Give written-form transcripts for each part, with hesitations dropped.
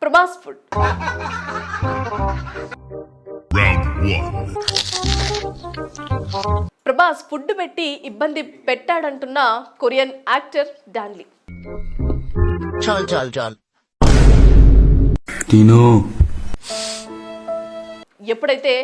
Prabhas food. Prabhas food పెట్టి ఇబ్బంది పెట్టాడంటున్న Korean actor Don Lee. చాల్ చాల్ చాల్. ఎప్పుడైతే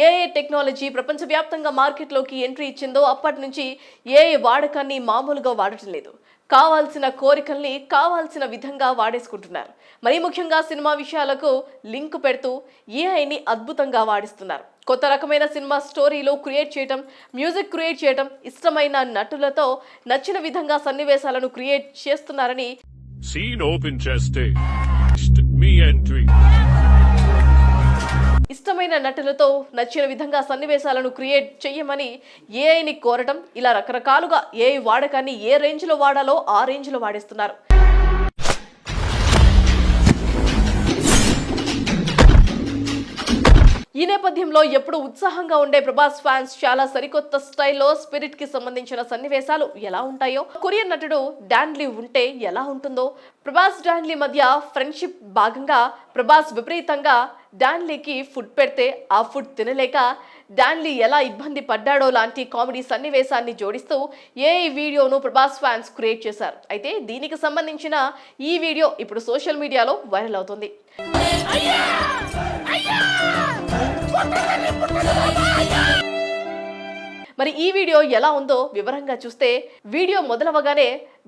ఏఐ టెక్నాలజీ ప్రపంచవ్యాప్తంగా మార్కెట్లోకి ఎంట్రీ ఇచ్చిందో అప్పటి నుంచి ఏఐ వాడకాన్ని మామూలుగా వాడటం లేదు. కావాల్సిన కోరికల్ని కావాల్సిన విధంగా వాడేసుకుంటున్నారు. మరీ ముఖ్యంగా సినిమా విషయాలకు లింక్ పెడుతూ ఏఐని అద్భుతంగా వాడిస్తున్నారు. కొత్త రకమైన సినిమా స్టోరీలు క్రియేట్ చేయటం, మ్యూజిక్ క్రియేట్ చేయటం, ఇష్టమైన నటులతో నచ్చిన విధంగా సన్నివేశాలను క్రియేట్ చేస్తున్నారని ఇష్టమైన నటులతో నచ్చిన విధంగా సన్నివేశాలను క్రియేట్ చేయమని ఏఐని కోరటం, ఇలా రకరకాలుగా ఏఐ వాడకాన్ని ఏ రేంజ్లో వాడాలో ఆ రేంజ్లో వాడేస్తున్నారు. ఈ నేపథ్యంలో ఎప్పుడు ఉత్సాహంగా ఉండే ప్రభాస్ ఫ్యాన్స్ చాలా సరికొత్త స్టైల్లో స్పిరిట్ కి సంబంధించిన సన్నివేశాలు ఎలా ఉంటాయో, కొరియన్ నటుడు డాన్ లీ ఉంటే ఎలా ఉంటుందో, ప్రభాస్ డాన్ లీ మధ్య ఫ్రెండ్షిప్ భాగంగా ప్రభాస్ విపరీతంగా డాన్ లీకి ఫుడ్ పెడితే ఆ ఫుడ్ తినలేక డాన్ లీ ఎలా ఇబ్బంది పడ్డాడో లాంటి కామెడీ సన్నివేశాన్ని జోడిస్తూ ఏఐ వీడియోను ప్రభాస్ ఫ్యాన్స్ క్రియేట్ చేశారు. అయితే దీనికి సంబంధించిన ఈ వీడియో ఇప్పుడు సోషల్ మీడియాలో వైరల్ అవుతుంది. మరి ఈ వీడియో ఎలా ఉందో వివరంగా చూస్తే, వీడియో మొదలవగానే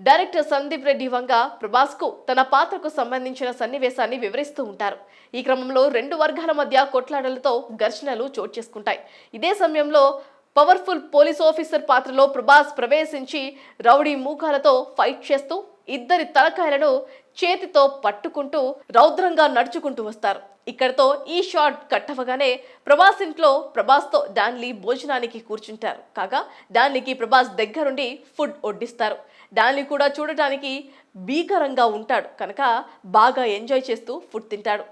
డైరెక్టర్ సందీప్ రెడ్డి వంగ ప్రభాస్ కు తన పాత్రకు సంబంధించిన సన్నివేశాన్ని వివరిస్తూ ఉంటారు. ఈ క్రమంలో రెండు వర్గాల మధ్య కొట్లాటలతో ఘర్షణలు చోటు చేసుకుంటాయి. ఇదే సమయంలో పవర్ఫుల్ పోలీస్ ఆఫీసర్ పాత్రలో ప్రభాస్ ప్రవేశించి రౌడీ మూకాలతో ఫైట్ చేస్తూ ఇద్దరి తలకాయలను చేతితో పట్టుకుంటూ రౌద్రంగా నడుచుకుంటూ వస్తారు. ఇక్కడతో ఈ షాట్ కట్ అవ్వగానే ప్రభాస్ ఇంట్లో ప్రభాస్తో డాన్ లీ భోజనానికి కూర్చుంటారు. కాగా డాన్ లీకి ప్రభాస్ దగ్గరుండి ఫుడ్ వడ్డిస్తారు. డాన్ లీ కూడా చూడటానికి భీకరంగా ఉంటాడు కనుక బాగా ఎంజాయ్ చేస్తూ ఫుడ్ తింటాడు.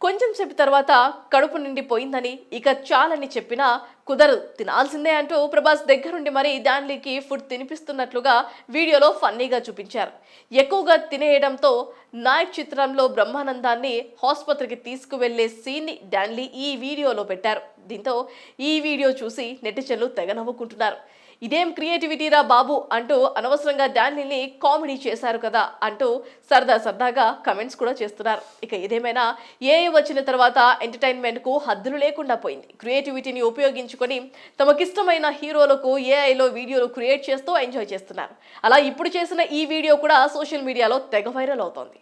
కొంచెం సేపు తర్వాత కడుపు నిండిపోయిందని, ఇక చాలని చెప్పినా కుదరదు, తినాల్సిందే అంటూ ప్రభాస్ దగ్గరుండి మరీ డాన్ లీకి ఫుడ్ తినిపిస్తున్నట్లుగా వీడియోలో ఫన్నీగా చూపించారు. ఎక్కువగా తినేయడంతో నాయక్ చిత్రంలో బ్రహ్మానందాన్ని ఆసుపత్రికి తీసుకువెళ్లే సీన్ని డాన్ లీ ఈ వీడియోలో పెట్టారు. దీంతో ఈ వీడియో చూసి నెటిజన్లు తెగ నవ్వుకుంటున్నారు. ఇదేం క్రియేటివిటీరా బాబు అంటూ అనవసరంగా డాన్ లీని కామెడీ చేశారు కదా అంటూ సరదాగా కమెంట్స్ కూడా చేస్తున్నారు. ఇక ఇదేమైనా ఏఐ వచ్చిన తర్వాత ఎంటర్టైన్మెంట్ కు హద్దులు లేకుండా పోయింది. క్రియేటివిటీని ఉపయోగించుకొని తమకిష్టమైన హీరోలకు ఏఐలో వీడియోలు క్రియేట్ చేస్తూ ఎంజాయ్ చేస్తున్నారు. అలా ఇప్పుడు చేసిన ఈ వీడియో కూడా సోషల్ మీడియాలో తెగ వైరల్ అవుతోంది.